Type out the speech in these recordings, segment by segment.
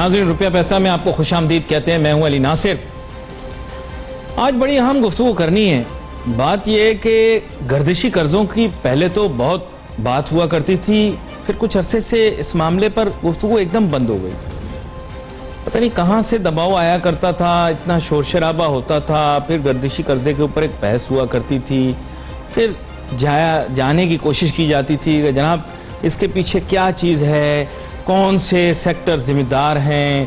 ناظرین روپیہ پیسہ میں آپ کو خوش آمدید کہتے ہیں. میں ہوں علی ناصر. آج بڑی اہم گفتگو کرنی ہے. بات یہ ہے کہ گردشی قرضوں کی پہلے تو بہت بات ہوا کرتی تھی, پھر کچھ عرصے سے اس معاملے پر گفتگو ایک دم بند ہو گئی. پتہ نہیں کہاں سے دباؤ آیا کرتا تھا, اتنا شور شرابہ ہوتا تھا, پھر گردشی قرضے کے اوپر ایک بحث ہوا کرتی تھی, پھر جانے کی کوشش کی جاتی تھی کہ جناب اس کے پیچھے کیا چیز ہے, کون سے سیکٹر ذمہ دار ہیں,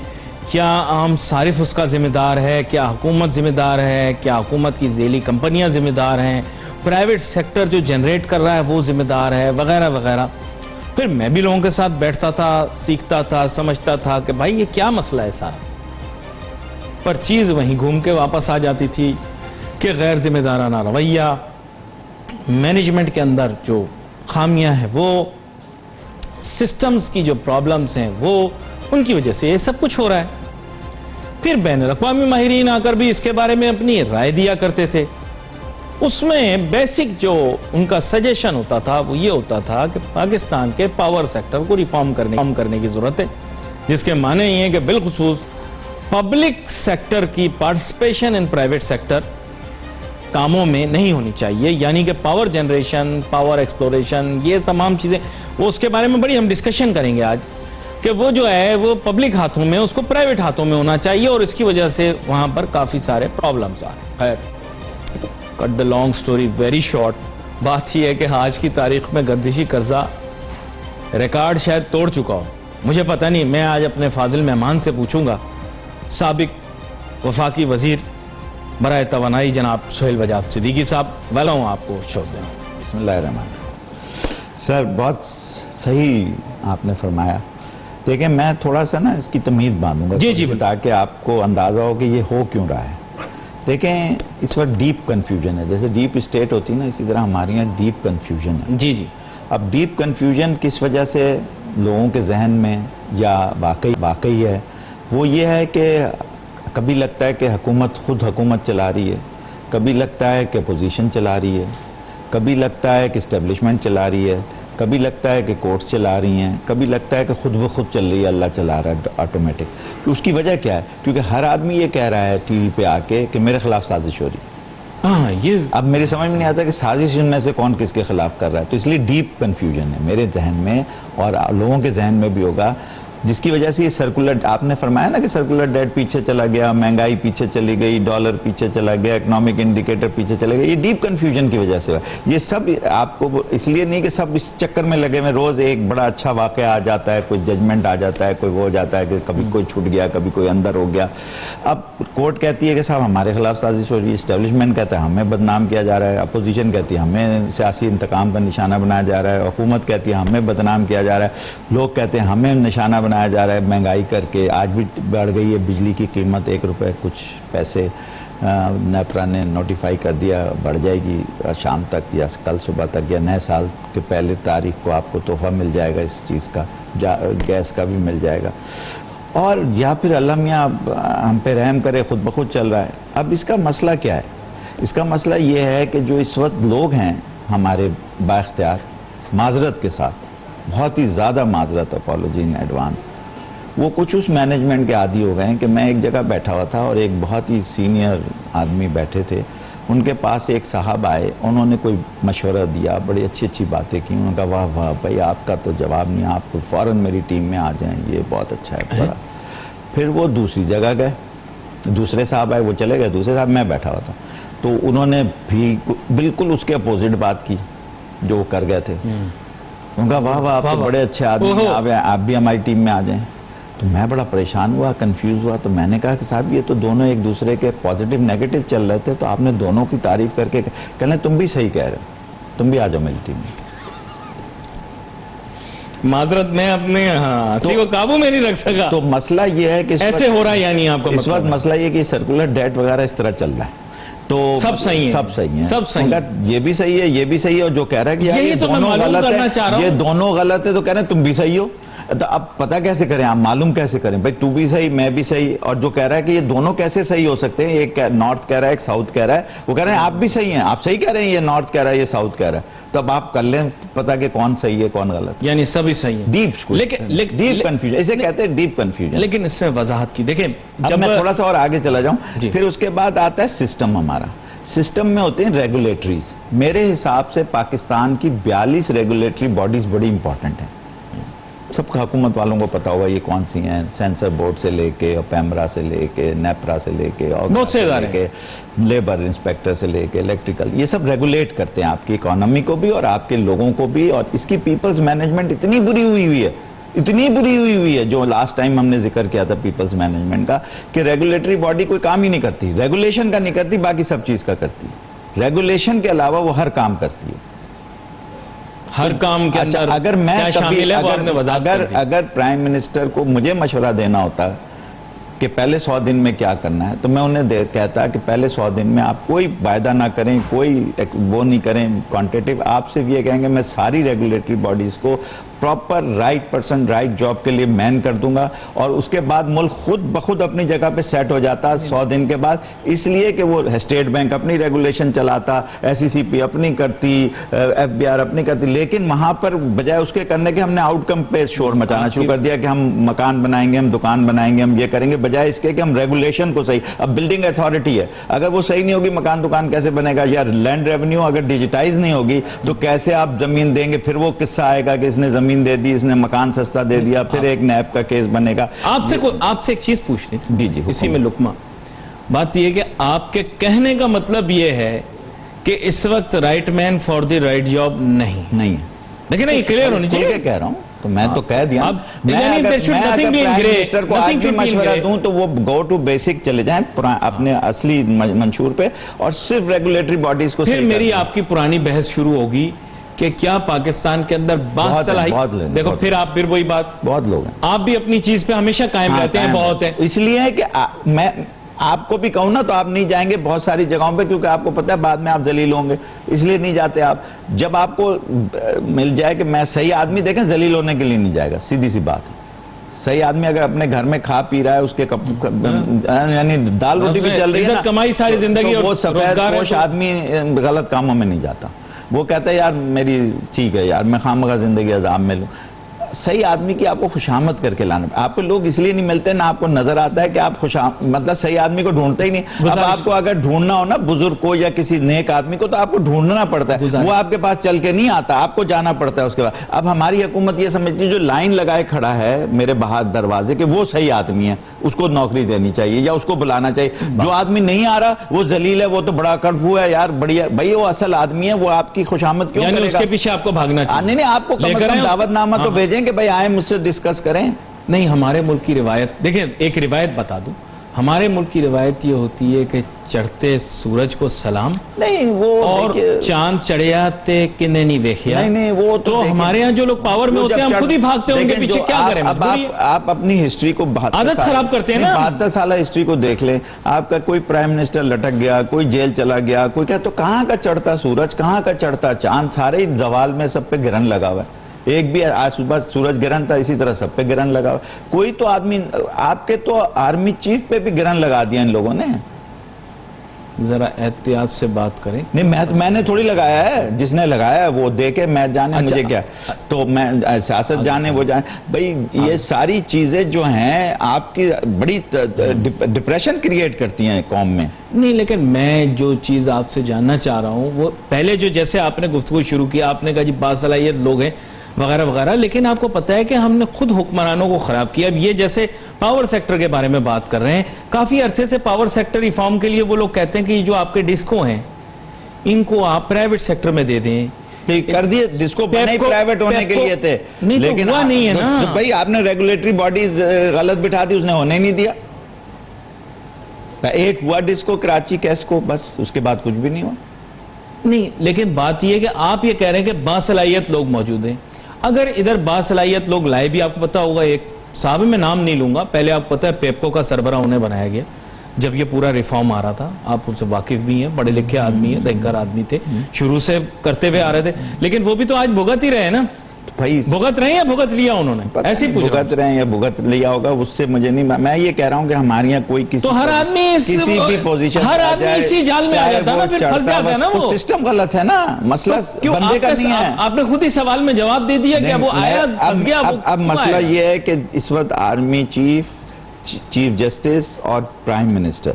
کیا عام صارف اس کا ذمہ دار ہے, کیا حکومت ذمہ دار ہے, کیا حکومت کی ذیلی کمپنیاں ذمہ دار ہیں, پرائیویٹ سیکٹر جو جنریٹ کر رہا ہے وہ ذمہ دار ہے, وغیرہ وغیرہ. پھر میں بھی لوگوں کے ساتھ بیٹھتا تھا, سیکھتا تھا, سمجھتا تھا کہ بھائی یہ کیا مسئلہ ہے سارا. پر چیز وہیں گھوم کے واپس آ جاتی تھی کہ غیر ذمہ دارانہ رویہ, مینجمنٹ کے اندر جو خامیاں ہیں وہ, سسٹمز کی جو پرابلمز ہیں وہ, ان کی وجہ سے یہ سب کچھ ہو رہا ہے. پھر بین الاقوامی ماہرین آ کر بھی اس کے بارے میں اپنی رائے دیا کرتے تھے. اس میں بیسک جو ان کا سجیشن ہوتا تھا وہ یہ ہوتا تھا کہ پاکستان کے پاور سیکٹر کو ریفارم کرنے کی ضرورت ہے, جس کے معنی یہ ہے کہ بالخصوص پبلک سیکٹر کی پارٹیسپیشن ان پرائیویٹ سیکٹر کاموں میں نہیں ہونی چاہیے. یعنی کہ پاور جنریشن, پاور ایکسپلوریشن, یہ تمام چیزیں, وہ اس کے بارے میں بڑی ہم ڈسکشن کریں گے آج, کہ وہ جو ہے وہ پبلک ہاتھوں میں, اس کو پرائیویٹ ہاتھوں میں ہونا چاہیے, اور اس کی وجہ سے وہاں پر کافی سارے پرابلمز آ رہے ہیں. خیر, cut the long story very short, بات یہ ہے کہ آج کی تاریخ میں گردشی قرضہ ریکارڈ شاید توڑ چکا ہو. مجھے پتہ نہیں, میں آج اپنے فاضل مہمان سے پوچھوں گا, سابق وفاقی وزیر برائے توانائی جناب سہیل وجاہت صدیقی صاحب. ویلا ہوں آپ کو شوق دیں. بسم اللہ الرحمن الرحیم. سر بہت صحیح آپ نے فرمایا. دیکھیں میں تھوڑا سا نا اس کی تمہید باندھوں گا جی تاکہ آپ کو اندازہ ہو کہ یہ ہو کیوں رہا ہے. دیکھیں اس وقت ڈیپ کنفیوژن ہے, جیسے ڈیپ اسٹیٹ ہوتی نا, اسی طرح ہمارے یہاں ڈیپ کنفیوژن ہے. جی جی. اب ڈیپ کنفیوژن کس وجہ سے لوگوں کے ذہن میں یا واقعی ہے, وہ یہ ہے کہ کبھی لگتا ہے کہ حکومت خود حکومت چلا رہی ہے, کبھی لگتا ہے کہ اپوزیشن چلا رہی ہے, کبھی لگتا ہے کہ اسٹیبلشمنٹ چلا رہی ہے, کبھی لگتا ہے کہ کورٹس چلا رہی ہیں, کبھی لگتا ہے کہ خود بخود چل رہی ہے, اللہ چلا رہا ہے آٹومیٹک. اس کی وجہ کیا ہے؟ کیونکہ ہر آدمی یہ کہہ رہا ہے ٹی وی پہ آ کے کہ میرے خلاف سازش ہو رہی ہے. اب میری سمجھ میں نہیں آتا کہ سازش میں سے کون کس کے خلاف کر رہا ہے. تو اس لیے ڈیپ کنفیوژن ہے میرے ذہن میں, اور لوگوں کے ذہن میں بھی ہوگا, جس کی وجہ سے یہ سرکولر, آپ نے فرمایا نا کہ سرکولر ڈیٹ پیچھے چلا گیا, مہنگائی پیچھے چلی گئی, ڈالر پیچھے چلا گیا, اکنامک انڈیکیٹر پیچھے چلے گئے. یہ ڈیپ کنفیوژن کی وجہ سے ہوا. یہ سب آپ کو اس لیے نہیں کہ سب اس چکر میں لگے ہوئے, روز ایک بڑا اچھا واقعہ آ جاتا ہے, کوئی ججمنٹ آ جاتا ہے, کوئی وہ ہو جاتا ہے کہ کبھی کوئی چھوٹ گیا, کبھی کوئی اندر ہو گیا. اب کورٹ کہتی ہے کہ صاحب ہمارے خلاف سازش ہو رہی ہے, اسٹیبلشمنٹ کہتا ہے ہمیں بدنام کیا جا رہا ہے, اپوزیشن کہتی ہے ہمیں سیاسی انتقام کا نشانہ بنایا جا رہا ہے, حکومت کہتی ہے ہمیں بدنام کیا جا رہا ہے, لوگ کہتے ہیں ہمیں نشانہ بنایا جا رہا ہے. مہنگائی کر کے آج بھی بڑھ گئی ہے, بجلی کی قیمت 1 روپے کچھ پیسے نیپرا نے نوٹیفائی کر دیا, بڑھ جائے گی شام تک یا کل صبح تک یا نئے سال کے پہلے تاریخ کو آپ کو تحفہ مل جائے گا اس چیز کا, گیس کا بھی مل جائے گا. اور یا پھر اللہ میاں ہم پہ رحم کرے, خود بخود چل رہا ہے. اب اس کا مسئلہ کیا ہے؟ اس کا مسئلہ یہ ہے کہ جو اس وقت لوگ ہیں ہمارے با اختیار, معذرت کے ساتھ, بہت ہی زیادہ معذرت, اپالوجی ان ایڈوانس, وہ کچھ اس مینجمنٹ کے عادی ہو گئے ہیں کہ میں ایک جگہ بیٹھا ہوا تھا اور ایک بہت ہی سینئر آدمی بیٹھے تھے, ان کے پاس ایک صاحب آئے, انہوں نے کوئی مشورہ دیا, بڑی اچھی اچھی باتیں کی. انہوں نے کہا واہ واہ بھائی آپ کا تو جواب نہیں, آپ کو فوراً میری ٹیم میں آ جائیں, یہ بہت اچھا ہے بڑا. پھر وہ دوسری جگہ گئے, دوسرے صاحب آئے, وہ چلے گئے, دوسرے صاحب میں بیٹھا ہوا تھا, تو انہوں نے بھی بالکل اس کے اپوزٹ بات کی جو وہ کر گئے تھے. انہوں نے کہا واہ واہ آپ تو بڑے اچھے آدمی ہیں, آپ بھی ہماری ٹیم میں آ جائیں. تو میں بڑا پریشان ہوا, کنفیوز ہوا. تو میں نے کہا کہ صاحب یہ تو دونوں ایک دوسرے کے پازیٹیو نیگیٹو چل رہے تھے, تو آپ نے دونوں کی تعریف کر کے کہنے تم بھی صحیح کہہ رہے ہو, تم بھی آ جاؤ میری ٹیم میں. معذرت, میں اپنے ہنسی کو قابو میں نہیں رکھ سکا. تو مسئلہ یہ ہے کہ ایسے ہو رہا ہے, یعنی آپ کا اس وقت مسئلہ یہ کہ سرکولر ڈیٹ وغیرہ اس طرح چل رہا ہے, تو سب صحیح ہے, سب صحیح ہے, سب صحیح ہے, یہ بھی صحیح ہے, یہ بھی صحیح ہے, اور جو کہہ رہا ہے کہ یہ تو میں معلوم کرنا چاہ رہا ہوں, یہ دونوں غلط ہے, تو کہہ رہے ہیں تم بھی صحیح ہو. تو اب پتہ کیسے کریں آپ, معلوم کیسے کریں بھائی تو بھی صحیح میں بھی صحیح, اور جو کہہ رہا ہے کہ یہ دونوں کیسے صحیح ہو سکتے ہیں, ایک نارتھ کہہ رہا ہے ایک ساؤتھ کہہ رہا ہے, وہ کہہ رہے ہیں آپ بھی صحیح ہیں, آپ صحیح کہہ رہے ہیں, یہ نارتھ کہہ رہا ہے یہ ساؤتھ کہہ رہا ہے, تو اب آپ کر لیں پتہ کہ کون صحیح ہے کون غلط ہے, یعنی سبھی صحیح ہیں. ڈیپ کنفیوژن اسے کہتے ہیں, ڈیپ کنفیوژن. لیکن اس میں وضاحت کی دیکھیں, جب میں تھوڑا سا اور آگے چلا جاؤں, پھر اس کے بعد آتا ہے سسٹم. ہمارا سسٹم میں ہوتے ہیں ریگولیٹریز. میرے حساب سے پاکستان کی 42 ریگولیٹری باڈیز بڑی امپورٹنٹ ہیں. سب کا حکومت والوں کو پتا ہوگا یہ کون سی ہیں, سینسر بورڈ سے لے کے, پیمرا سے لے کے, نیپرا سے لے کے, بہت سے ادارے کے, لیبر انسپیکٹر سے لے کے, الیکٹریکل, یہ سب ریگولیٹ کرتے ہیں آپ کی اکانومی کو بھی اور آپ کے لوگوں کو بھی. اور اس کی پیپلز مینجمنٹ اتنی بری ہوئی ہے, اتنی بری ہوئی ہے, جو لاسٹ ٹائم ہم نے ذکر کیا تھا پیپلز مینجمنٹ کا, کہ ریگولیٹری باڈی کوئی کام ہی نہیں کرتی, ریگولیشن کا نہیں کرتی, باقی سب چیز کا کرتی. ریگولیشن کے علاوہ وہ ہر کام کرتی ہے. ہر کام کے اندر اگر میں اگر پرائم منسٹر کو مجھے مشورہ دینا ہوتا کہ پہلے 100 دن میں کیا کرنا ہے, تو میں انہیں کہتا کہ پہلے 100 دن میں آپ کوئی وعدہ نہ کریں, کوئی وہ نہیں کریں کوانٹیٹیو. آپ صرف یہ کہیں گے میں ساری ریگولیٹری باڈیز کو proper right person right job کے لیے مین کر دوں گا, اور اس کے بعد ملک خود بخود اپنی جگہ پہ سیٹ ہو جاتا 100 دن کے بعد. اس لیے کہ وہ اسٹیٹ بینک اپنی ریگولیشن چلاتا, SECP اپنی کرتی, FBR اپنی کرتی, لیکن وہاں پر بجائے اس کے کرنے کے ہم نے آؤٹ کم پہ شور مچانا شروع کر دیا کہ ہم مکان بنائیں گے, ہم دکان بنائیں گے, ہم یہ کریں گے, بجائے اس کے کہ ہم ریگولیشن کو صحیح. اب بلڈنگ اتھارٹی ہے, اگر وہ صحیح نہیں ہوگی مکان دکان کیسے بنے گا, یا لینڈ ریونیو اگر ڈیجیٹائز نہیں ہوگی تو کیسے آپ زمین دیں گے, پھر وہ قصہ آئے گا کہ اس نے زمین دے دی, اس نے مکان سستا دے دیا, پھر ایک نیب کا کیس بنے گا. آپ سے ایک چیز پوچھنی تھی, جی اسی میں لقمہ. بات یہ کہ آپ کے کہنے کا مطلب یہ ہے کہ اس وقت right man for the right job نہیں ہے. دیکھیں نا, یہ کلیئر ہونی چاہیے. کہہ رہا ہوں تو میں تو کہہ دیا, میں اگر پرائم منسٹر کو آج بھی مشورہ دوں تو وہ گو ٹو بیسک چلے جائیں اپنے اصلی منشور پہ, اور صرف ریگولیٹری باڈیز کو. پھر میری آپ کی پرانی بحث شروع ہوگی کہ کیا پاکستان کے اندر بہت دیکھو پھر آپ پھر وہی بات, بہت لوگ ہیں, آپ بھی اپنی چیز پہ ہمیشہ قائم رہتے ہیں, بہت ہیں. اس لیے کہ میں آپ کو بھی کہوں نا تو آپ نہیں جائیں گے بہت ساری جگہوں پہ, کیونکہ آپ کو پتہ ہے بعد میں آپ ذلیل ہوں گے, اس لیے نہیں جاتے آپ. جب آپ کو مل جائے کہ میں صحیح آدمی, دیکھیں ذلیل ہونے کے لیے نہیں جائے گا, سیدھی سی بات ہے. صحیح آدمی اگر اپنے گھر میں کھا پی رہا ہے, اس کے یعنی دال روٹی بھی چل رہی ہے نا, کمائی ساری زندگی, وہ سفید پوش آدمی غلط کاموں میں نہیں جاتا. وہ کہتا ہے یار میری ٹھیک ہے یار, میں خامخواہ زندگی عذاب میں لوں. صحیح آدمی کی آپ کو خوشامد کر کے لانا. آپ کو لوگ اس لیے نہیں ملتے, نہ آپ کو نظر آتا ہے کہ آپ مطلب صحیح آدمی کو ڈھونڈتے ہی نہیں. اب آپ کو اگر ڈھونڈنا ہو نا بزرگ کو یا کسی نیک آدمی کو, تو آپ کو ڈھونڈنا پڑتا ہے, وہ آپ کے پاس چل کے نہیں آتا, آپ کو جانا پڑتا ہے اس کے بعد. اب ہماری حکومت یہ سمجھتی ہے جو لائن لگائے کھڑا ہے میرے باہر دروازے کے, وہ صحیح آدمی ہے, اس کو نوکری دینی چاہیے یا اس کو بلانا چاہیے. جو آدمی نہیں آ رہا وہ ذلیل ہے, وہ تو بڑا کڑپ ہوا ہے یار, بڑھیا بھائی وہ اصل آدمی ہے, وہ آپ کی خوشامد کیوں کرے گا؟ اس کے پیچھے آپ کو بھاگنا چاہیے. نہیں, آپ کو کم از کم دعوت نامہ تو بھیجیں کہ بھائی آئیں مجھ سے ڈسکس کریں. نہیں, ہمارے ملک کی روایت دیکھیں, ایک روایت بتا دوں, ہمارے ملک کی روایت یہ ہوتی ہے کہ چڑھتے سورج کو سلام, نہیں وہ اور چاند چڑھیا تے کنے نہیں ویکھیا. نہیں وہ تو ہمارے ہاں جو لوگ پاور میں ہوتے ہیں, ہم خود ہی بھاگتے ہوں گے پیچھے, کیا کریں؟ آپ اپنی ہسٹری کو عادت خراب کرتے ہیں نا, 72 سالہ ہسٹری کو دیکھ لیں. آپ کا کوئی پرائم منسٹر لٹک گیا, کوئی جیل چلا گیا, کوئی کہا, تو کہاں کا چڑھتا سورج, کہاں کا چڑھتا چاند, سارے زوال میں سب پہ گرہن لگا ہوا ہے. ایک بھی آج صبح سورج گرہن تھا, اسی طرح سب پہ گرہن لگا ہوا. کوئی تو آدمی, آپ کے تو آرمی چیف پہ بھی گرہن لگا دیا ان لوگوں نے. ذرا احتیاط سے بات کریں. نہیں, میں نے تھوڑی لگایا ہے, جس نے لگایا ہے وہ دیکھے, میں جانے مجھے کیا, تو میں سیاست جانے وہ جانے. بھئی یہ ساری چیزیں جو ہیں آپ کی بڑی ڈپریشن کریٹ کرتی ہیں قوم میں. نہیں, لیکن میں جو چیز آپ سے جاننا چاہ رہا ہوں, وہ پہلے جو جیسے آپ نے گفتگو شروع کی, آپ نے کہا جی باصلاحیت لوگ ہیں وغیرہ وغیرہ, لیکن آپ کو پتہ ہے کہ ہم نے خود حکمرانوں کو خراب کیا. اب یہ جیسے پاور سیکٹر کے بارے میں بات کر رہے ہیں, کافی عرصے سے پاور سیکٹر ریفارم کے لیے وہ لوگ کہتے ہیں کہ جو آپ کے ڈسکو ہیں ان کو آپ پرائیویٹ سیکٹر میں دے دیں. کر دیے, ڈسکو بنے پرائیویٹ ہونے کے لیے تھے, لیکن ہوا نہیں ہے نا. بھائی آپ نے ریگولیٹری باڈیز غلط بٹھا دی, اس نے ہونے ہی نہیں دیا. ایک ہوا ڈسکو کراچی کیس کو, بس اس کے بعد کچھ بھی نہیں ہوا. نہیں, لیکن بات یہ ہے کہ آپ یہ کہہ رہے ہیں کہ باصلاحیت لوگ موجود ہیں. اگر ادھر باصلاحیت لوگ لائے بھی, آپ کو پتا ہوگا, ایک صاحب میں نام نہیں لوں گا, پہلے آپ کو پتا ہے پیپکو کا سربراہ انہیں بنایا گیا جب یہ پورا ریفارم آ رہا تھا. آپ ان سے واقف بھی ہیں, پڑھے لکھے آدمی ہیں, رینکر آدمی تھے, شروع سے کرتے ہوئے آ رہے تھے, لیکن وہ بھی تو آج بھگت ہی رہے ہیں نا. بھائی بھگت رہے ہیں یا بھگت لیا انہوں نے, ایسی پوچھ رہا ہوں. بھگت رہے ہیں یا بھگت لیا ہوگا, اس سے مجھے نہیں, میں یہ کہہ رہا ہوں کہ ہمارے یہاں کوئی کسی تو ہر آدمی کسی بھی پوزیشن ہر آدمی اسی جال میں آ جاتا ہے نا, پھر پھنس جاتا ہے نا وہ. سسٹم غلط ہے نا, مسئلہ بندے کا نہیں ہے. آپ نے خود ہی سوال میں جواب دے دیا کہ وہ آیا پھنس گیا. اب مسئلہ یہ ہے کہ اس وقت آرمی چیف جسٹس اور prime minister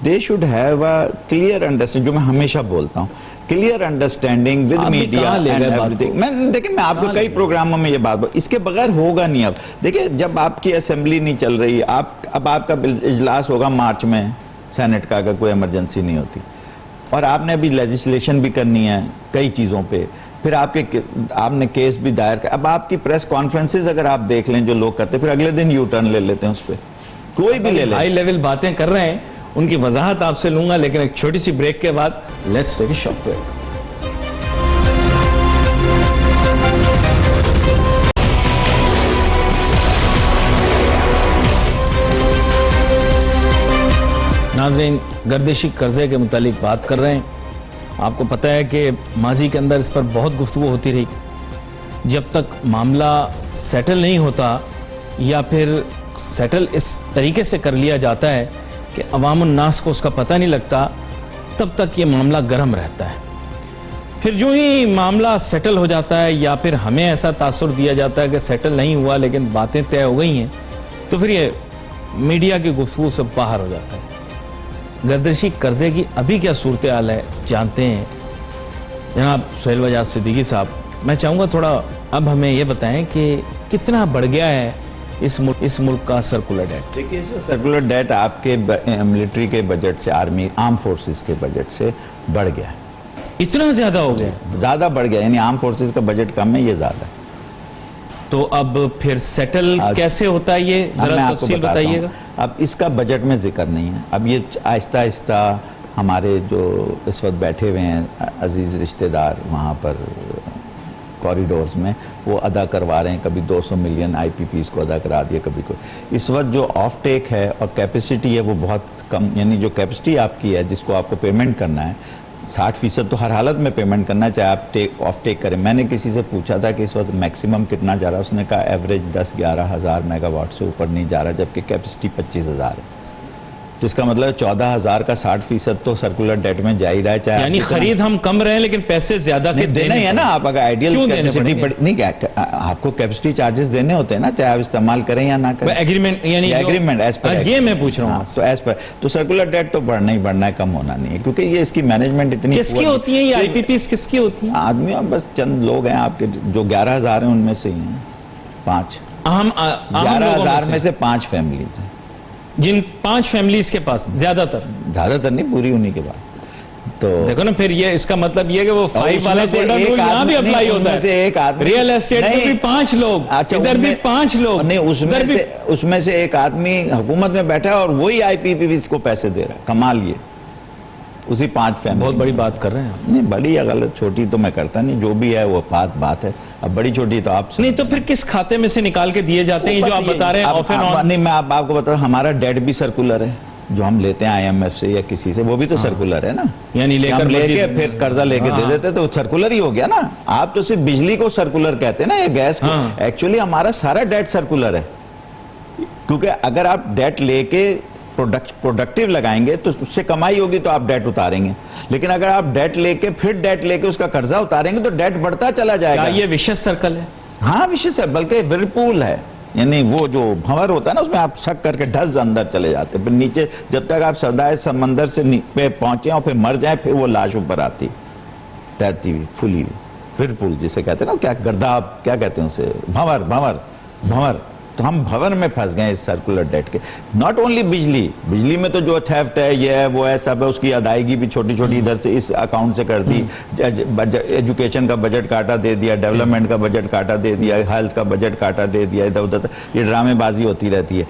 they should have a clear understanding, جو میں ہمیشہ بولتا ہوں, clear understanding with media and everything. دیکھیں میں آپ کو کئی پروگراموں میں یہ بات اس کے بغیر ہوگا نہیں. اب دیکھیں جب آپ کی اسمبلی نہیں چل رہی, اب آپ کا اجلاس ہوگا مارچ میں سینٹ کا, اگر کوئی ایمرجنسی نہیں ہوتی, اور آپ نے ابھی لیجسلیشن بھی کرنی ہے کئی چیزوں پہ, پھر آپ نے کیس بھی دائر کر, اب آپ کی پریس کانفرنسز اگر آپ دیکھ لیں جو لوگ کرتے, پھر اگلے دن یو ٹرن لے لیتے ہیں اس پہ, کوئی بھی لے لیں. ہائی لیول باتیں کر رہے ہیں, ان کی وضاحت آپ سے لوں گا, لیکن ایک چھوٹی سی بریک کے بعد let's take a short break. ناظرین, گردشی قرضے کے متعلق بات کر رہے ہیں. آپ کو پتہ ہے کہ ماضی کے اندر اس پر بہت گفتگو ہوتی رہی. جب تک معاملہ سیٹل نہیں ہوتا یا پھر سیٹل اس طریقے سے کر لیا جاتا ہے کہ عوام الناس کو اس کا پتہ نہیں لگتا, تب تک یہ معاملہ گرم رہتا ہے. پھر جو ہی معاملہ سیٹل ہو جاتا ہے یا پھر ہمیں ایسا تاثر دیا جاتا ہے کہ سیٹل نہیں ہوا لیکن باتیں طے ہو گئی ہیں, تو پھر یہ میڈیا کی گفتگو سے باہر ہو جاتا ہے. گردشی قرضے کی ابھی کیا صورتحال ہے جانتے ہیں جناب سہیل وجاد صدیقی صاحب. میں چاہوں گا تھوڑا اب ہمیں یہ بتائیں کہ کتنا بڑھ گیا ہے اس ملک کا سرکولر ڈیٹ. دیکھیے سرکولر ڈیٹ آپ کے ملٹری کے بجٹ سے, آرم فورسز کے بجٹ سے بڑھ گیا ہے. اتنا زیادہ ہو گیا, زیادہ بڑھ گیا, یعنی آرم فورسز کا بجٹ کم ہے, یہ زیادہ ہے. تو اب پھر سیٹل کیسے ہوتا ہے یہ ذرا تفصیل بتائیے گا. اب اس کا بجٹ میں ذکر نہیں ہے, اب یہ آہستہ آہستہ ہمارے جو اس وقت بیٹھے ہوئے ہیں عزیز رشتہ دار وہاں پر کوریڈورز میں, وہ ادا کروا رہے ہیں. کبھی 200 ملین آئی پی پیز کو ادا کرا دیا, کبھی کوئی. اس وقت جو آف ٹیک ہے اور کیپیسٹی ہے وہ بہت کم, یعنی جو کیپیسٹی آپ کی ہے جس کو آپ کو پیمنٹ کرنا ہے 60% تو ہر حالت میں پیمنٹ کرنا ہے, چاہے آپ آف ٹیک کریں. میں نے کسی سے پوچھا تھا کہ اس وقت میکسیمم کتنا جا رہا ہے, اس نے کہا ایوریج 10-11 ہزار میگا واٹ سے اوپر نہیں جا رہا, جبکہ کیپیسٹی 25,000 ہے. تو اس کا مطلب 14,000 کا 60% تو سرکولر ڈیٹ میں جا ہی رہا ہے. چاہے یعنی خرید ہم کم رہے ہیں لیکن پیسے زیادہ کے دینے ہیں نا. آپ اگر آئیڈیل کیپیسٹی نہیں, آپ کو کیپیسٹی چارجز دینے ہوتے ہیں نا, چاہے آپ استعمال کریں یا نہ کریں. ایگریمنٹ یعنی ایگریمنٹ ایز پر, یہ میں پوچھ رہا ہوں تو ایز پر. تو سرکولر ڈیٹ تو بڑھنا ہی بڑھنا ہے, کم ہونا نہیں ہے, کیونکہ یہ اس کی مینجمنٹ اتنی کس کی ہوتی ہے, یہ آئی پی پیز کس کی ہوتی ہیں؟ آدمی بس چند لوگ ہیں آپ کے جو 11,000 ہیں, ان میں سے ہی ہیں 5. 11,000 میں سے 5 فیملیز ہیں, جن 5 فیملیز کے پاس زیادہ تر نہیں, پوری انہی کے بعد. تو دیکھو نا, پھر یہ اس کا مطلب یہ کہ وہ 5 والا گولڈن رول یہاں بھی اپلائی ہوتا ہے. ریئل اسٹیٹ میں بھی 5 لوگ, ادھر بھی 5 لوگ. نہیں, اس میں سے ایک آدمی حکومت میں بیٹھا ہے اور وہی آئی پی پی اس کو پیسے دے رہا ہے. کمال یہ اسی 5 فیملی. بہت بڑی بات کر رہے ہیں. نہیں, بڑی یا غلط چھوٹی تو میں کرتا نہیں, جو بھی ہے وہ بات ہے. اب بڑی چھوٹی تو آپ نہیں, تو پھر کس کھاتے میں سے نکال کے دیے جاتے ہیں جو آپ بتا رہے ہیں آف اینڈ آن؟ نہیں, میں آپ کو بتا رہا ہوں, ہمارا ڈیٹ بھی سرکولر ہے جو ہم لیتے ہیں آئی ایم ایف سے یا کسی سے, وہ بھی تو سرکولر ہے نا. یعنی لے کے پھر قرضہ لے کے دے دیتے تو سرکولر ہی ہو گیا نا. آپ تو صرف بجلی کو سرکولر کہتے ہیں نا, یہ گیس کو. ایکچولی ہمارا سارا ڈیٹ سرکولر ہے, کیونکہ اگر آپ ڈیٹ لے کے پروڈکٹیو لگائیں گے تو اس سے کمائی ہوگی تو آپ ڈیٹ اتاریں گے, لیکن اگر آپ ڈیٹ لے کے پھر ڈیٹ لے کے اس کا قرضہ اتاریں گے تو ڈیٹ بڑھتا چلا جائے گا. یہ وشس سرکل ہے؟ ہاں وشس سرکل, بلکہ ورپول ہے. یعنی وہ جو بھنور ہوتا ہے نا, اس میں آپ سک کر کے ڈھس اندر چلے جاتے ہیں, پھر نیچے جب تک آپ سودائے سمندر سے پہ پہنچے اور پھر مر جائیں, پھر وہ لاش اوپر آتی تیرتی ہوئی پھولی ہوئی. ورپول جسے کہتے ہیں نا, کیا گرداب کیا کہتے ہیں اسے, بھنور. تو ہم بھور میں پھنس گئے اس سرکولر ڈیٹ کے. ناٹ اونلی بجلی میں تو جو تھیفٹ ہے, یہ ہے وہ ہے, سب ہے, اس کی ادائیگی بھی چھوٹی چھوٹی ادھر سے اس اکاؤنٹ سے کر دی. ایجوکیشن کا بجٹ کاٹا دے دیا, ڈیولپمنٹ کا بجٹ کاٹا دے دیا, ہیلتھ کا بجٹ کاٹا دے دیا, ادھر ادھر یہ ڈرامے بازی ہوتی رہتی ہے.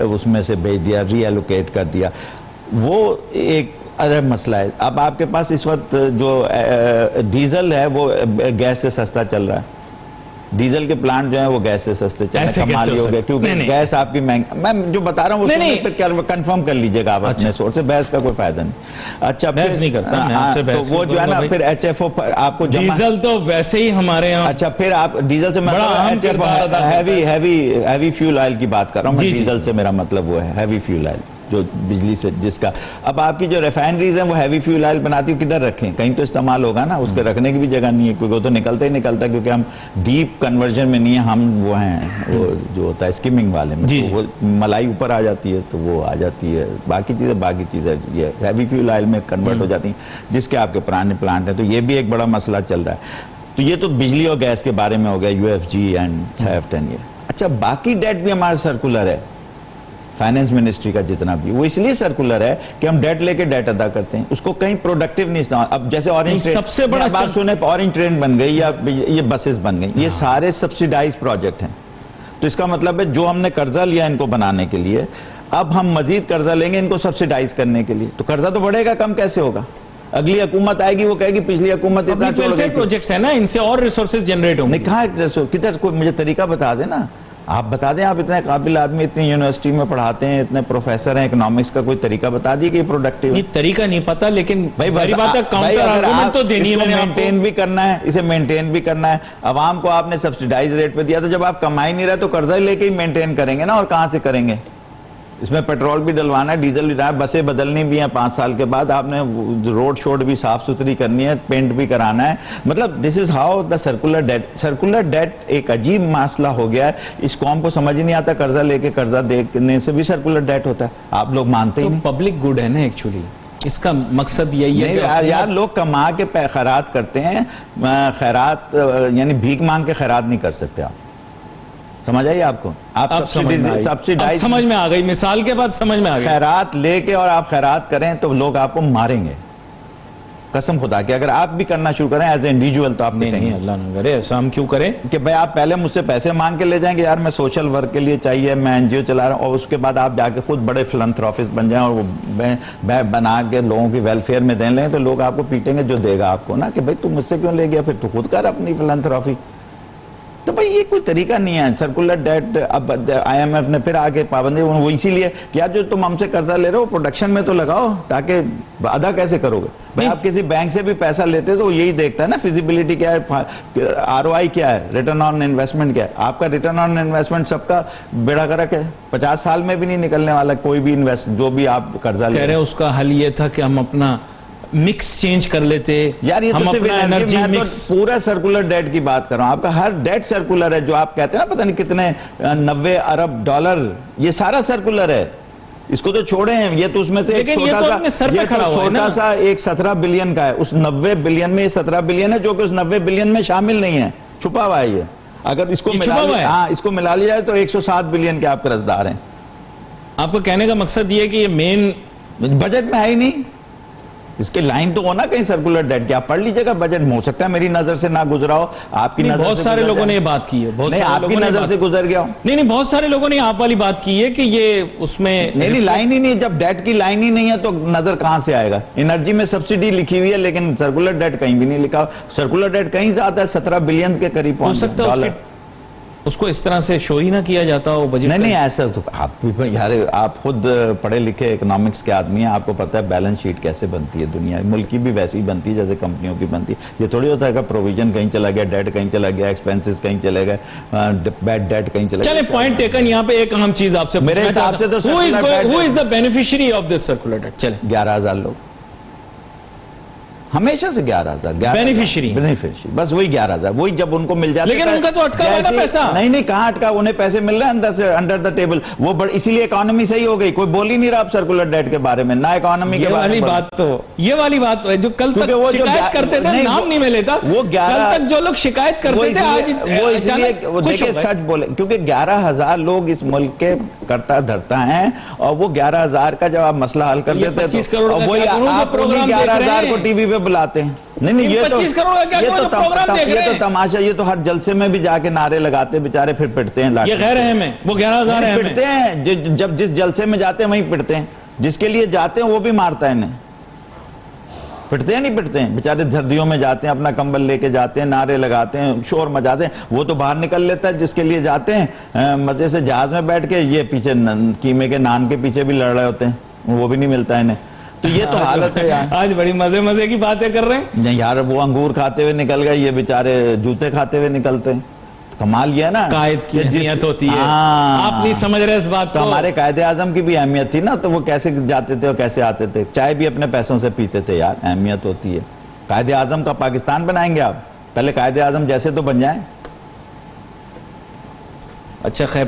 اس میں سے بھیج دیا, ری ایلوکیٹ کر دیا. وہ ایک اہم مسئلہ ہے. اب آپ کے پاس اس وقت جو ڈیزل ہے وہ گیس سے سستا چل رہا ہے, ڈیزل کے پلانٹ جو ہیں وہ گیس سے سستے ایسے چلیں، کمال کیسے یہ ہو ہو گیا سکتا؟ کیونکہ نہیں، گیس آپ کی مہنگی، میں جو بتا رہا ہوں وہ نہیں، سنیں پھر کنفرم کر لیجئے گا آپ اپنے سورس سے، بحث کا کوئی فائدہ نہیں۔ اچھا بحث نہیں کرتا میں آپ سے، بحث تو وہ جو ہے نا پھر ایچ ایف او آپ کو جمع، ڈیزل تو ویسے ہی ہمارے یہاں اچھا پھر آپ ڈیزل سے بڑا اہم ایچ ایف کردار ادا کرتا ہے۔ ہیوی فیول آئل کی بات کر رہا ہوں میں، جی، ڈیزل سے میرا مطلب وہ ہے ہیوی فیول آئل جو بجلی سے جس کا، اب آپ کی جو ریفائنریز ہیں وہ ہیوی فیول آئل بناتی ہیں، کدھر رکھیں؟ کہیں تو استعمال ہوگا نا، اس کے رکھنے کی بھی جگہ نہیں ہے کیونکہ وہ تو نکلتا ہی نکلتا، کیونکہ ہم ڈیپ کنورژن میں نہیں ہیں، ہم وہ ہیں وہ جو ہوتا ہے اسکیمنگ والے میں، جی، تو وہ ملائی اوپر آ جاتی ہے تو وہ آ جاتی ہے، باقی چیزیں یہ ہیوی فیول آئل میں کنورٹ ہو جاتی ہیں جس کے آپ کے پرانے پلانٹ ہیں، تو یہ بھی ایک بڑا مسئلہ چل رہا ہے۔ تو یہ تو بجلی اور گیس کے بارے میں ہو گیا، you F G and SAF-10 یہ۔ اچھا باقی ڈیٹ بھی ہمارا سرکولر ہے، فائنینس منسٹری کا جتنا بھی، وہ اس لیے سرکولر ہے کہ ہم ڈیٹ لے کے ڈیٹ ادا کرتے ہیں، اس کو کہیں پروڈکٹیو نہیں استعمال۔ اب جیسے اورنج ٹرین، سب سے بڑا بات سنیں، اورنج ٹرین بن گئی یا یہ بسز بن گئی، یہ سارے سبسیڈائز پروجیکٹ ہیں، تو اس کا مطلب ہے جو ہم نے قرضہ لیا ان کو بنانے کے لیے، اب ہم مزید قرضہ لیں گے ان کو سبسیڈائز کرنے کے لیے، تو قرضہ تو بڑھے گا، کم کیسے ہوگا؟ اگلی حکومت آئے گی وہ کہے گی پچھلی حکومت اتنا چھوڑ گئی تھی۔ پروجیکٹس ہیں نا، ان سے اور ریسورسز جنریٹ ہوں گے۔ نہیں کہاں کدھر، کوئی مجھے طریقہ بتا دیں نا، آپ بتا دیں، آپ اتنے قابل آدمی، اتنی یونیورسٹی میں پڑھاتے ہیں، اتنے پروفیسر ہیں اکنامکس کا، کوئی طریقہ بتا دیے کہ یہ پروڈکٹیو ہے۔ یہ طریقہ نہیں پتا، لیکن بھائی ظاہری بات ہے کاؤنٹر آرگومنٹ تو دینی ہے، میں نے آپ کو مینٹین بھی کرنا ہے، اسے مینٹین بھی کرنا ہے۔ عوام کو آپ نے سبسیڈائز ریٹ پہ دیا، تو جب آپ کمائی نہیں رہے تو قرضہ لے کے ہی مینٹین کریں گے نا، اور کہاں سے کریں گے؟ اس میں پیٹرول بھی ڈلوانا ہے، ڈیزل بھی ڈلوانا ہے، بسیں بدلنی بھی ہیں 5 سال کے بعد، آپ نے روڈ شوڈ بھی صاف ستھری کرنی ہے، پینٹ بھی کرانا ہے، مطلب this is how the circular debt. Circular debt ایک عجیب مسئلہ ہو گیا ہے، اس قوم کو سمجھ نہیں آتا، قرضہ لے کے قرضہ دینے سے بھی سرکولر ڈیٹ ہوتا ہے، آپ لوگ مانتے ہی نہیں۔ پبلک گڈ ہے نا ایکچولی، اس کا مقصد یہی ہے نہیں یار، لوگ کما کے خیرات کرتے ہیں، خیرات یعنی بھیک مانگ کے خیرات نہیں کر سکتے آپ، سمجھ آئی آپ کو؟ آپ سبسیڈائز سمجھ میں آ گئی، مثال کے بعد سمجھ میں آ گئی۔ خیرات لے کے اور آپ خیرات کریں تو لوگ آپ کو ماریں گے، قسم خدا کہ اگر آپ بھی کرنا شروع کریں ایز اے انڈیویجول تو آپ نہیں، اللہ نہ کرے ایسا ہم کیوں کریں کہ بھائی آپ پہلے مجھ سے پیسے مانگ کے لے جائیں گے، یار میں سوشل ورک کے لیے چاہیے، میں NGO چلا رہا ہوں، اور اس کے بعد آپ جا کے خود بڑے فلنتھراپسٹ بن جائیں اور وہ بنا کے لوگوں کی ویلفیئر میں دیں لیں، تو لوگ آپ کو پیٹیں گے، جو دے گا آپ کو نا کہ بھائی تم مجھ سے کیوں لے گیا، پھر تو خود کر اپنی فلنتھراپی۔ تو بھئی یہ کوئی طریقہ نہیں ہے سرکولر ڈیٹ۔ اب IMF نے پھر آگے پابندی، وہ اسی لیے کہ یار جو تم ہم سے قرضہ لے رہے ہو پروڈکشن میں تو لگاؤ، تاکہ ادا کیسے کرو گے؟ بھئی آپ کسی بینک سے بھی پیسہ لیتے تو یہی دیکھتا ہے نا فیزیبلٹی کیا ہے، ROI کیا ہے، ریٹرن آن انویسٹمنٹ کیا ہے۔ آپ کا ریٹرن آن انویسٹمنٹ سب کا بیڑا گرک ہے، 50 سال میں بھی نہیں نکلنے والا کوئی بھی جو بھی آپ قرضہ لے رہے ہیں۔ اس کا حل یہ تھا کہ ہم اپنا مکس چینج کر لیتے، یار یہ ہم تو صرف اپنا انرجی میں مکس، تو پورا سرکولر ڈیٹ کی بات کر رہا ہوں، آپ کا ہر ڈیٹ سرکولر ہے، جو آپ کہتے ہیں نا پتہ نہیں کتنے 90 ارب ڈالر، یہ سارا سرکولر ہے، اس کو تو چھوڑیں، یہ تو اس میں سے ایک چھوٹا سا ایک 17 بلین کا ہے، اس 90 بلین میں یہ 17 بلین ہے جو کہ اس 90 بلین میں شامل نہیں ہے، چھپا ہوا ہے یہ، اگر اس کو ملا لیا جائے تو 107 بلین کے آپ قرضدار ہیں۔ آپ کو کہنے کا مقصد یہ ہے کہ یہ مین بجٹ میں ہے ہی نہیں، اس کے لائن تو ہونا کہیں سرکولر ڈیٹ کی، آپ پڑھ لیجئے گا بجٹ، ہو سکتا ہے میری نظر سے نہ گزرا ہو، آپ کی نظر سے بہت سارے لوگوں نے یہ بات کی ہے، نہیں آپ کی نظر سے گزر گیا ہو، نہیں بہت سارے لوگوں نے آپ والی بات کی ہے کہ یہ اس میں نہیں لائن ہی نہیں، جب ڈیٹ کی لائن ہی نہیں ہے تو نظر کہاں سے آئے گا؟ انرجی میں سبسیڈی لکھی ہوئی ہے لیکن سرکولر ڈیٹ کہیں بھی نہیں لکھا، سرکولر ڈیٹ کہیں زیادہ ہے، 17 بلین کے قریب ہو سکتا ہے اس کو اس طرح سے شو ہی نہ کیا جاتا ہو بجٹ۔ نہیں ایسا تو آپ بھی یار، آپ خود پڑھے لکھے اکنامکس کے آدمی ہیں، آپ کو پتہ ہے بیلنس شیٹ کیسے بنتی ہے دنیا، ملک کی بھی ویسی بنتی ہے جیسے کمپنیوں کی بنتی ہے، یہ تھوڑی ہوتا ہے کہ پروویژن کہیں چلا گیا، ڈیٹ کہیں چلا گیا، ایکسپینسز کہیں چلے گئے، بیڈ ڈیٹ کہیں چلا گیا۔ چلیں پوائنٹ ٹیکن، یہاں پہ ایک اہم چیز آپ سے میرے حساب سے تو who is the beneficiary of this circular debt؟ چلیں 11,000 لوگ، ہمیشہ سے 11,000 بینیفیشری، بس وہی 11,000، وہی جب ان کو مل جاتا ہے، لیکن ان کا تو اٹکا ہوا نا پیسہ، نہیں کہاں اٹکا، انہیں پیسے مل رہے ہیں اندر سے، انڈر دا ٹیبل، وہ اسی لیے اکانومی صحیح ہو گئی، کوئی بول ہی نہیں رہا اب سرکولر ڈیٹ کے بارے میں، نہ اکانومی کے بارے میں۔ یہ والی بات تو ہے جو کل تک شکایت کرتے تھے، نام نہیں میں لیتا، وہ کل تک جو لوگ شکایت کرتے تھے آج وہ اس لیے دیکھیں سچ بولے، کیونکہ 11,000 لوگ اس ملک کے کرتا دھرتا ہیں، اور وہ 11,000 کا جب آپ مسئلہ حل کر دیتے ہیں تو وہی آپ 11,000 کو ٹی وی پہ بلاتے ہیں۔ نہیں یہ تو تماشا، یہ تو ہر جلسے میں بھی جا کے نعرے لگاتے بیچارے، پھر پٹتے ہیں، یہ غیر اہم ہے، وہ 11,000 اہم ہے، پٹتے ہیں، جب جس جلسے میں جاتے ہیں وہیں پٹتے ہیں، جس کے لیے جاتے ہیں وہ بھی مارتا ہے انہیں۔ پٹتے ہیں نہیں پٹتے ہیں بیچارے سردیوں میں جاتے ہیں اپنا کمبل لے کے جاتے ہیں نعرے لگاتے ہیں شور مچاتے ہیں وہ تو باہر نکل لیتا ہے جس کے لیے جاتے ہیں مزے سے جہاز میں بیٹھ کے یہ پیچھے قیمے کے نان کے پیچھے بھی لڑ رہے ہوتے ہیں وہ بھی نہیں ملتا انہیں تو یہ تو حالت ہے یار آج بڑی مزے کی باتیں کر رہے ہیں نہیں یار وہ انگور کھاتے ہوئے نکل گئے یہ بیچارے جوتے کھاتے ہوئے نکلتے ہیں کمال یہ ہے نا قائد کی اہمیت ہوتی ہے آپ نہیں سمجھ رہے اس بات کو تو ہمارے قائد اعظم کی بھی اہمیت تھی نا تو وہ کیسے جاتے تھے اور کیسے آتے تھے چائے بھی اپنے پیسوں سے پیتے تھے یار اہمیت ہوتی ہے قائد اعظم کا پاکستان بنائیں گے آپ پہلے قائد اعظم جیسے تو بن جائیں اچھا خیر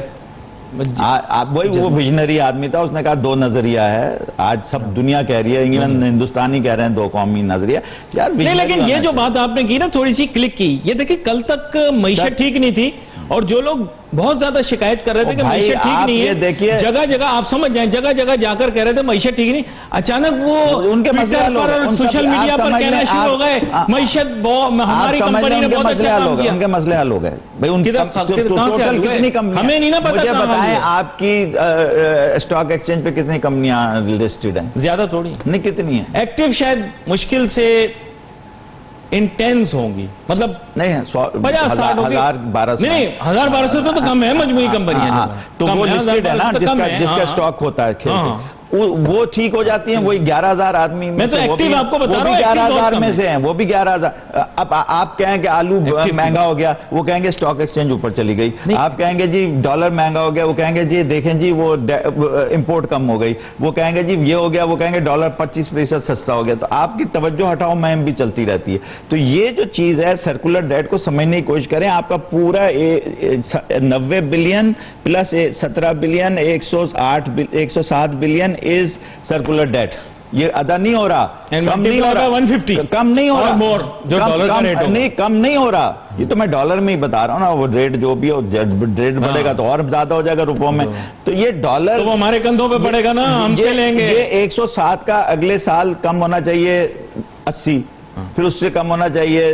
وہی وہ ویژنری آدمی تھا اس نے کہا دو نظریہ ہے آج سب دنیا کہہ رہی ہے انگلینڈ ہندوستانی کہہ رہے ہیں دو قومی نظریہ یار نہیں لیکن یہ جو بات آپ نے کی نا تھوڑی سی کلک کی یہ دیکھیں کل تک معیشت ٹھیک نہیں تھی اور جو لوگ بہت زیادہ شکایت کر رہے تھے کہ معیشت ٹھیک نہیں ہے جگہ جگہ آپ سمجھ جائیں جگہ جگہ جا کر کہہ رہے تھے معیشت ٹھیک نہیں اچانک وہ ان کے مسئلے حل ہو گئے سوشل میڈیا پر کہنا شروع ہو گئے معیشت ہماری کمپنی نے بہت اچھا کام کیا ان کے مسئلے حل ہو گئے بھئی ان ٹوٹل کتنی کمپنیاں ہمیں نہیں نا پتا مجھے بتائیں آپ کی اسٹاک ایکسچینج پہ کتنی کمپنیاں لسٹڈ ہیں زیادہ تھوڑی نہیں کتنی ہیں ایکٹیو شاید مشکل سے انٹینس ہوں گی مطلب نہیں 1000-1200 نہیں 1000-1200 تو کم ہے مجموعی کمپنیاں تو وہ لسٹڈ ہے نا جس کا اسٹاک ہوتا ہے وہ ٹھیک ہو جاتی ہیں وہی 11,000 آدمی میں تو ایکٹیو آپ کو بتا رہا ہوں 11,000 میں سے ہیں وہ بھی 11,000 اب آپ کہیں کہ آلو مہنگا ہو گیا وہ کہیں گے سٹاک ایکسچینج اوپر چلی گئی آپ کہیں گے جی ڈالر مہنگا ہو گیا وہ کہیں گے جی دیکھیں جی وہ امپورٹ کم ہو گئی وہ کہیں گے جی یہ ہو گیا وہ کہیں گے ڈالر 25% سستا ہو گیا تو آپ کی توجہ ہٹاؤ مہم بھی چلتی رہتی ہے تو یہ جو چیز ہے سرکولر ڈیٹ کو سمجھنے کی کوشش کریں آپ کا پورا 90 billion plus 17 billion 107 billion is circular debt یہ ادا نہیں ہو رہا کم نہیں ہو رہا 150 کم نہیں ہو رہا جو ڈالر کا ریٹ نہیں کم نہیں ہو رہا یہ تو میں ڈالر میں ہی بتا رہا ہوں نا وہ ریٹ جو بھی ہو ریٹ بڑھے گا تو اور زیادہ ہو جائے گا روپوں میں تو یہ ڈالر تو وہ ہمارے کندھوں پہ پڑے گا نا ہم سے لیں گے یہ 107 کا اگلے سال کم ہونا چاہیے 80 پھر اس سے کم ہونا چاہیے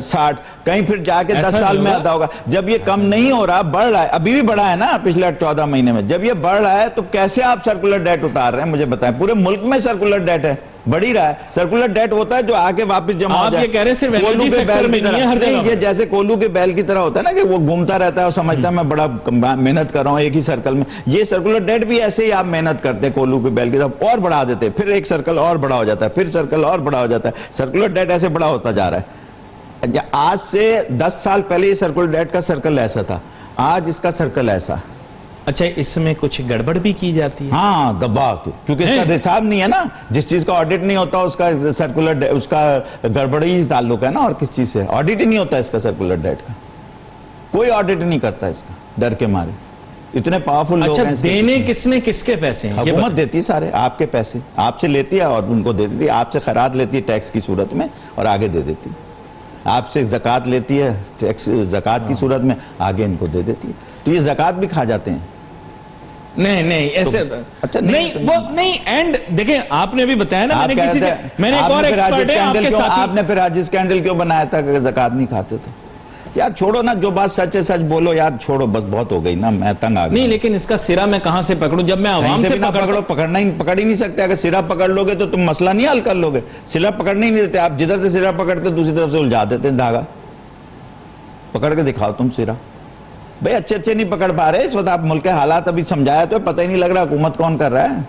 60 کہیں پھر جا کے 10 سال میں ادا ہوگا جب یہ کم نہیں ہو رہا بڑھ رہا ہے ابھی بھی بڑھا ہے نا پچھلے 14 مہینے میں جب یہ بڑھ رہا ہے تو کیسے آپ سرکولر ڈیٹ اتار رہے ہیں مجھے بتائیں پورے ملک میں سرکولر ڈیٹ ہے بڑھ ہی رہا ہے سرکولر ڈیٹ ہوتا ہے جو آگے واپس جمع ہو جائے آپ یہ کہہ رہے ہیں صرف انرجی سیکٹر میں نہیں ہے ہر جگہ یہ جیسے کولو کے بیل کی طرح ہوتا ہے نا کہ وہ گھومتا رہتا ہے اور سمجھتا ہے میں بڑا محنت کر رہا ہوں ایک ہی سرکل میں یہ سرکولر ڈیٹ بھی ایسے ہی آپ محنت کرتے ہیں کولو کے بیل کی طرف اور بڑھا دیتے ہیں پھر ایک سرکل اور بڑا ہو جاتا ہے پھر سرکل اور بڑا ہو جاتا ہے سرکولر ڈیٹ ایسے بڑا ہوتا جا رہا ہے آج سے 10 سال پہلے یہ سرکولر ڈیٹ کا سرکل ایسا تھا آج اس کا سرکل ایسا اچھا اس میں کچھ گڑبڑ بھی کی جاتی ہے ہاں دبا کیونکہ اس کا حساب نہیں ہے نا جس چیز کا آڈٹ نہیں ہوتا اس کا سرکولر اس کا گڑبڑی تعلق ہے نا اور کس چیز سے آڈٹ ہی نہیں ہوتا اس کا سرکولر ڈیٹ کا کوئی آڈٹ نہیں کرتا اس کا ڈر کے مارے اتنے پاورفل لوگ ہیں دینے کس نے کس کے پیسے ہیں حکومت دیتی سارے آپ کے پیسے آپ سے لیتی ہے اور ان کو دے دیتی ہے آپ سے خراج لیتی ہے ٹیکس کی صورت میں اور آگے دے دیتی ہے آپ سے زکوٰۃ لیتی ہے زکوٰۃ کی صورت میں آگے ان کو دے دیتی ہے تو یہ زکوٰۃ بھی کھا جاتے ہیں نہیں ایسے نہیں وہ نہیں اینڈ دیکھیں آپ نے بھی بتایا نا میں نے کسی سے میں نے ایک اور ایکسپرٹ ہے آپ کے ساتھ آپ نے پھر آج اسکینڈل کیوں بنایا تھا کہ زکوٰۃ نہیں کھاتے تھے یار چھوڑو نا جو بات سچ ہے سچ بولو یار چھوڑو بس بہت ہو گئی نا میں تنگ آ گیا نہیں لیکن اس کا سرا میں کہاں سے پکڑوں جب میں عوام سے پکڑو پکڑ ہی نہیں سکتے اگر سرا پکڑ لو گے تو تم مسئلہ نہیں حل کر لو گے سرا پکڑنے ہی نہیں دیتے آپ جدھر سے سرا پکڑتے دوسری طرف سے الجھا دیتے دھاگا پکڑ کے دکھاؤ تم سرا بھئی اچھے نہیں پکڑ پا رہے اس وقت آپ ملک کے حالات ابھی سمجھایا تو پتہ ہی نہیں لگ رہا حکومت کون کر رہا ہے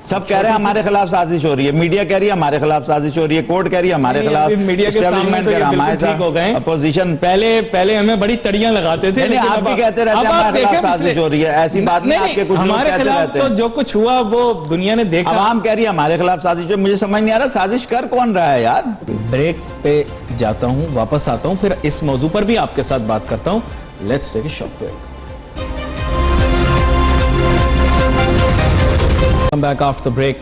سب کہہ رہے ہیں ہمارے خلاف سازش ہو رہی ہے میڈیا کہہ رہی ہے ہمارے خلاف سازش ہو رہی ہے کورٹ کہہ رہی ہے ہمارے خلاف اسٹیبلشمنٹ کہہ رہا ہمارے ساتھ اپوزیشن پہلے ہمیں بڑی تڑیاں لگاتے تھے آپ بھی کہتے رہتے ہیں ہمارے خلاف سازش ہو رہی ہے ایسی بات نہیں آپ کے کچھ لوگ کہتے رہتے ہیں جو کچھ ہوا وہ دنیا نے دیکھا عوام کہہ رہی ہے ہمارے خلاف سازش ہو مجھے سمجھ نہیں آ رہا سازش کر کون رہا ہے یار بریک پہ جاتا ہوں واپس آتا ہوں پھر اس موضوع پر بھی آپ کے ساتھ بات کرتا ہوں let's take a short break come back after break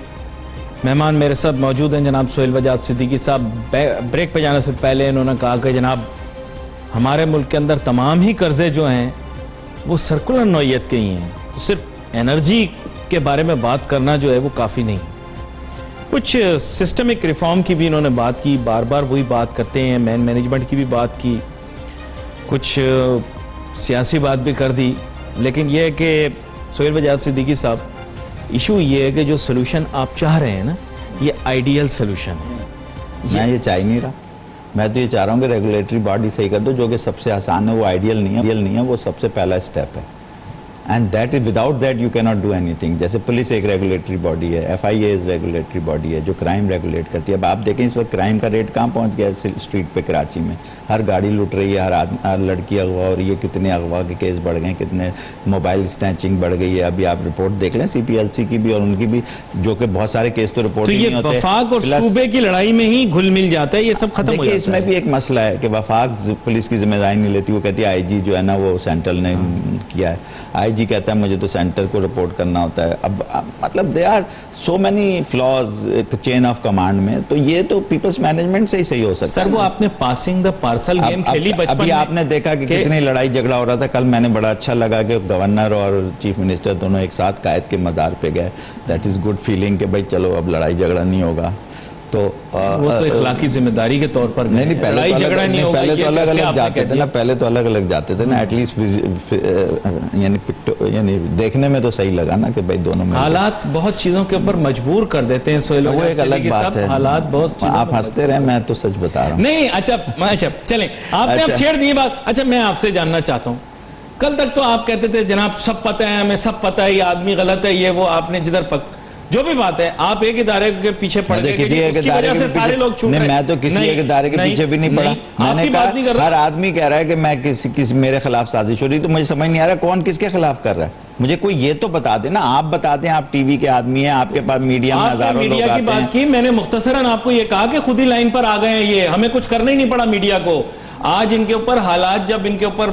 مہمان میرے ساتھ موجود ہیں جناب سہیل وجاد صدیقی صاحب بریک پہ جانے سے پہلے انہوں نے کہا کہ جناب ہمارے ملک کے اندر تمام ہی قرضے جو ہیں وہ سرکولر نوعیت کے ہی ہیں صرف انرجی کے بارے میں بات کرنا جو ہے وہ کافی نہیں کچھ سسٹمک ریفارم کی بھی انہوں نے بات کی بار بار وہی بات کرتے ہیں مین مینجمنٹ کی بھی بات کی کچھ سیاسی بات بھی کر دی لیکن یہ ہے کہ سہیل وجاد صدیقی صاحب ایشو یہ ہے کہ جو سلوشن آپ چاہ رہے ہیں نا یہ آئیڈیل سلوشن ہے. میں یہ چاہ ہی نہیں رہا. میں تو یہ چاہ رہا ہوں کہ ریگولیٹری باڈی صحیح کر دو, جو کہ سب سے آسان ہے. وہ آئیڈیل نہیں ہے, وہ سب سے پہلا اسٹیپ ہے. And that is without that you کی ناٹ ڈو اینی تھنگ. جیسے پولیس ایک ریگولیٹری باڈی ہے, ایف آئی اے ریگولیٹری باڈی ہے جو کرائم ریگولیٹ کرتی ہے. اب آپ دیکھیں اس وقت کرائم کا ریٹ کہاں پہنچ گیا ہے اسٹریٹ پہ کراچی میں. ہر گاڑی لٹ رہی ہے, ہر لڑکی اغوا ہو رہی ہے. کتنے اغوا کے کیس بڑھ گئے, کتنے موبائل اسنیچنگ بڑھ گئی ہے. ابھی آپ رپورٹ دیکھ لیں سی پی ایل سی کی بھی اور ان کی بھی, جو کہ بہت سارے کیس تو رپورٹ نہیں ہوتے. تو یہ وفاق اور صوبے کی لڑائی میں ہی گھل مل جاتا ہے, یہ سب ختم ہو جاتا ہے. اس میں بھی ایک مسئلہ ہے کہ وفاق پولیس کی ذمہ داری نہیں لیتی. وہ کہتی ہے آئی جی جو ہے نا وہ سینٹرل نے کیا ہے. آئی جی کہتا ہے مجھے تو سینٹر کو رپورٹ کرنا ہوتا ہے. اب مطلب they are so many flaws chain of command میں. تو یہ تو پیپلز مینجمنٹ سے ہی صحیح ہو سکتا ہے. سر وہ آپ نے پاسنگ دا پارسل گیم کھیلی بچپن میں. ابھی آپ نے دیکھا کہ کتنی لڑائی جھگڑا ہو رہا تھا. کل میں نے بڑا اچھا لگا کہ گورنر اور چیف منسٹر دونوں ایک ساتھ قائد کے مزار پہ گئے. دیٹ از گڈ فیلنگ کہ بھائی چلو اب لڑائی جھگڑا نہیں ہوگا. تو وہ تو اخلاقی ذمہ داری کے طور پر نہیں, پہلے تو الگ الگ جاتے تھے نا. پہلے تو الگ الگ جاتے تھے نا. ایٹ لیسٹ یعنی دیکھنے میں تو صحیح لگا نا کہ بھائی دونوں میں. حالات بہت چیزوں کے اوپر مجبور کر دیتے ہیں سہیل. وہ ایک الگ بات ہے. حالات بہت, آپ ہنستے رہے, میں تو سچ بتا رہا ہوں. نہیں اچھا چلیں, آپ نے اب چھیڑ دی بات. اچھا میں آپ سے جاننا چاہتا ہوں, کل تک تو آپ کہتے تھے جناب سب پتہ ہے ہمیں, سب پتہ ہے یہ آدمی غلط ہے, یہ وہ. آپ نے جدھر جو بھی بات ہے آپ ایک ادارے کے پیچھے پڑ گئے, اس کی وجہ سے سارے لوگ چھوٹ رہے ہیں. میں تو کسی ایک ادارے کے پیچھے بھی نہیں پڑا. میں نے کہا ہر آدمی کہہ رہا ہے کہ میں کسی میرے خلاف سازش ہو رہی. تو مجھے سمجھ نہیں آ رہا کون کس کے خلاف کر رہا ہے. مجھے کوئی یہ تو بتا دے نا. آپ بتا دیں, آپ ٹی وی کے آدمی ہیں, آپ کے پاس میڈیا میں ہزاروں لوگ آتے ہیں. میڈیا کی بات کی میں نے مختصراً آپ کو یہ کہا کہ خود ہی لائن پر آ گئے ہیں. یہ ہمیں کچھ کرنا ہی نہیں پڑا میڈیا کو. آج ان کے اوپر حالات, جب ان کے اوپر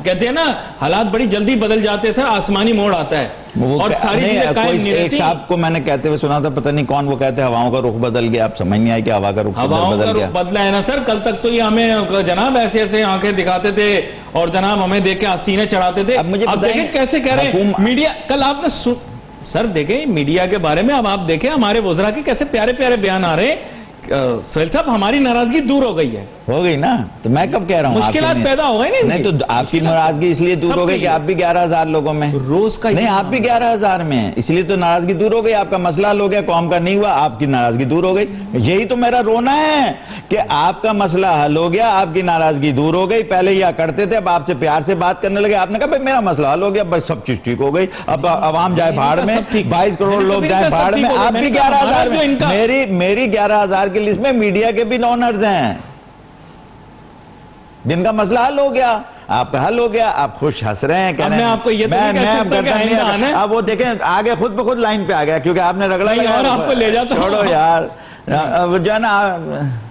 کہتے ہیں نا حالات بڑی جلدی بدل جاتے ہیں سر, آسمانی موڑ آتا ہے اور ساری چیزیں قائم نہیں رہتی. ایک صاحب کو میں نے کہتے ہوئے سنا تھا, پتہ نہیں کون, وہ کہتے ہیں ہواؤں کا رخ بدل گیا. آپ سمجھ نہیں آئی کہ ہوا کا رخ بدل گیا. بدلا ہے نا سر. کل تک تو یہ ہمیں جناب ایسے ایسے آنکھیں دکھاتے تھے اور جناب ہمیں دیکھ کے آستینے چڑھاتے تھے. اب مجھے دیکھیں کیسے کہہ رہے ہیں میڈیا. کل آپ نے سر دیکھیں میڈیا کے بارے میں, اب آپ دیکھیں ہمارے وزراء کے کیسے پیارے پیارے بیان آ رہے ہیں. سہیل صاحب ہماری ناراضگی دور ہو گئی ہے. ہو گئی نا. تو میں کب کہہ رہا ہوں مشکلات پیدا ہو گئی. نہیں تو آپ کی ناراضگی اس لیے دور ہو گئی کہ آپ بھی 11,000 لوگوں میں روز کا, نہیں آپ بھی 11,000 میں ہیں, اس لیے تو ناراضگی دور ہو گئی. آپ کا مسئلہ حل ہو گیا, قوم کا نہیں ہوا, آپ کی ناراضگی دور ہو گئی. یہی تو میرا رونا ہے کہ آپ کا مسئلہ حل ہو گیا, آپ کی ناراضگی دور ہو گئی. پہلے یہ کرتے تھے, اب آپ سے پیار سے بات کرنے لگے. آپ نے کہا بھائی میرا مسئلہ حل ہو گیا, بس سب چیز ٹھیک ہو گئی. اب عوام جائے بھاڑ میں, 22 کروڑ لوگ جائیں بھاڑ میں. آپ بھی 11,000 میں. میری 11,000 کی لسٹ میں میڈیا کے بھی آنرز ہیں جن کا مسئلہ حل ہو گیا. آپ کا حل ہو گیا, آپ خوش ہنس رہے ہیں. میں آپ کو یہ تو نہیں کہہ سکتا کہ آئندہ آنا ہے. اب وہ دیکھیں آگے خود بخود لائن پہ آ گیا کیونکہ آپ نے رگڑا لگا. اور آپ کو لے جاتا ہوں. چھوڑو یار, جو ہے نا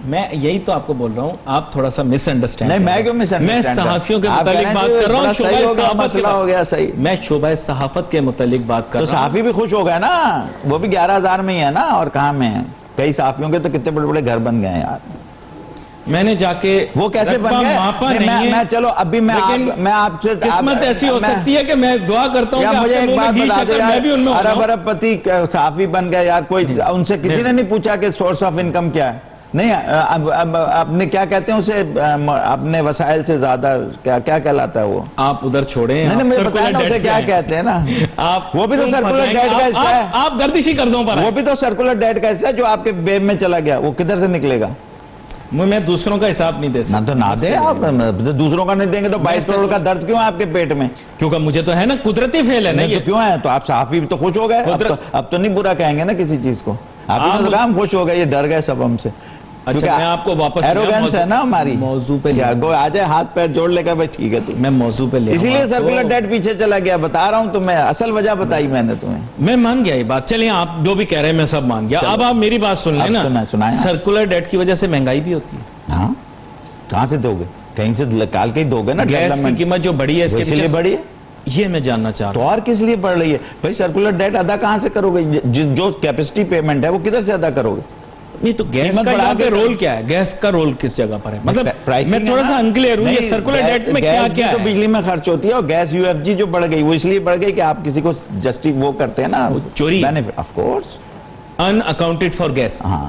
میں یہی تو آپ کو بول رہا ہوں, آپ تھوڑا سا مس انڈرسٹینڈ. نہیں میں کیوں مس انڈرسٹینڈ, میں صحافیوں کے متعلق بات کر رہا ہوں. شعبہ مسئلہ ہو گیا صحیح. میں شعبہ صحافت کے متعلق بات کر رہا ہوں. تو صحافی بھی خوش ہو گیا نا, وہ بھی 11,000 میں ہی ہے نا. اور کہاں میں ہے, کئی صحافیوں کے تو کتنے بڑے بڑے گھر بن گئے ہیں یار. میں نے جا کے وہ کیسے بن گئے. میں چلو ابھی میں آپ سے قسمت ایسی ہو سکتی ہے کہ میں دعا کرتا ہوں کہ مجھے ایک بات بتا دو یار, ارب ارب پتی صحافی بن گئے یار. کوئی ان سے کسی نے نہیں پوچھا کہ سورس آف انکم کیا ہے. نہیں اپنے کیا کہتے ہیں اسے, اپنے وسائل سے زیادہ کیا کہلاتا ہے وہ. آپ ادھر چھوڑیں. نہیں مجھے بتایا نا اسے کیا کہتے ہیں نا. وہ بھی تو سرکولر ڈیٹ کا حصہ ہے. آپ گردشی قرضوں پر, وہ بھی تو سرکولر ڈیٹ کا حصہ ہے جو آپ کے بیب میں چلا گیا. وہ کدھر سے نکلے گا. میں دوسروں کا حساب نہیں دے سکتا. نہ تو نہ دے آپ, دوسروں کا نہیں دیں گے تو 22 کروڑ کا درد کیوں ہے آپ کے پیٹ میں. کیونکہ مجھے تو ہے نا قدرتی فیل ہے نا. تو کیوں ہے, تو آپ صحافی بھی تو خوش ہو گئے. اب تو نہیں برا کہیں گے نا کسی چیز کو. آپ نے تو کہا ہم خوش ہو گئے, یہ ڈر گئے سب ہم سے. اچھا میں آپ کو واپس ایروگنس ہے نا ہماری موضوع پہ. آ جائے ہاتھ پیر جوڑ لے گا بھائی ٹھیک ہے. میں موضوع پہ لے, اسی لیے سرکولر ڈیٹ پیچھے چلا گیا. بتا رہا ہوں تمہیں, اصل وجہ بتائی میں نے تمہیں. میں مان گیا یہ بات. چلیں آپ جو بھی کہہ رہے ہیں میں سب مان گیا. اب آپ میری بات سن لیں نا. سرکولر ڈیٹ کی وجہ سے مہنگائی بھی ہوتی ہے. ہاں کہاں سے دو گے, کہیں سے نکال کے ہی دو گے نا. گیس کی قیمت جو بڑھی ہے اس کے لیے بڑھی ہے, یہ میں جاننا چاہ رہا ہوں. تو اور کس لیے بڑھ رہی ہے بھائی. سرکولر ڈیٹ ادا کہاں سے کرو گے, جو کیپیسٹی پیمنٹ ہے وہ کدھر سے ادا کرو گے. نہیں تو گیس کا یہاں پہ رول کیا ہے, گیس کا رول کس جگہ پر ہے, مطلب میں تھوڑا سا انکلیئر ہوں. یہ سرکولر ڈیٹ میں کیا کیا ہے. تو بجلی میں خرچ ہوتی ہے, اور گیس یو ایف جی جو بڑھ گئی وہ اس لیے بڑھ گئی کہ آپ کسی کو جسٹی وہ کرتے ہیں نا, چوری, of course unaccounted for gas. ہاں